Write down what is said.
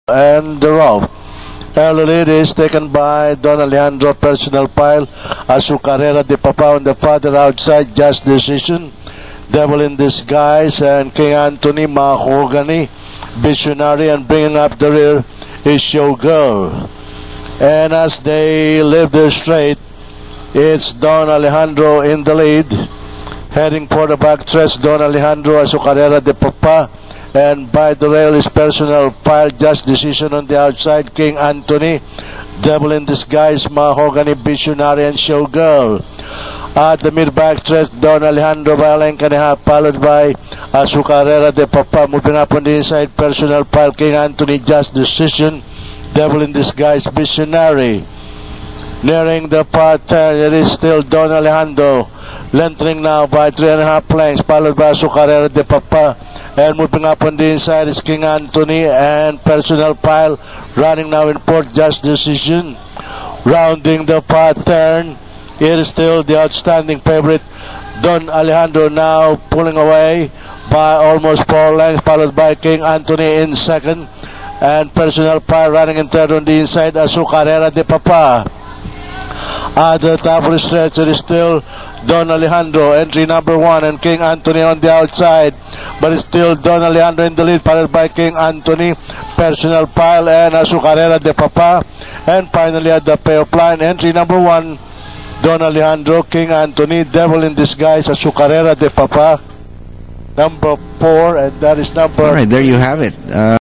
And the rope. Early lead is taken by Don Alejandro, personal file. Azucarera de Papa on the farther outside, just decision. Devil in Disguise and King Anthony, Mahogany, Visionary, and bringing up the rear is Showgirl. And as they leave the straight, it's Don Alejandro in the lead. Heading for the backstretch, Don Alejandro, Azucarera de Papa. And by the rail is personal file, just decision on the outside, King Anthony, Devil in Disguise, Mahogany, Visionary, and Showgirl. At the mid-back stretch, Don Alejandro by a length and a half, followed by Azucarera de Papa. Moving up on the inside, personal file, King Anthony, just decision, Devil in Disguise, Visionary. Nearing the part turn, it is still Don Alejandro, lengthening now by 3.5 lengths, followed by Azucarera de Papa. And moving up on the inside is King Anthony and personal file, running now in fourth, just decision. Rounding the part turn, it is still the outstanding favorite, Don Alejandro, now pulling away by almost 4 lengths, followed by King Anthony in second. And personal file running in third on the inside, Azucarera de Papa. At the top of the stretch, it is still Don Alejandro, entry number 1, and King Anthony on the outside. But it's still Don Alejandro in the lead, followed by King Anthony, personal file, and Azucarera de Papa. And finally at the payoff line, entry number 1, Don Alejandro, King Anthony, Devil in Disguise, Azucarera de Papa. Number 4, and that is number... All right, there you have it.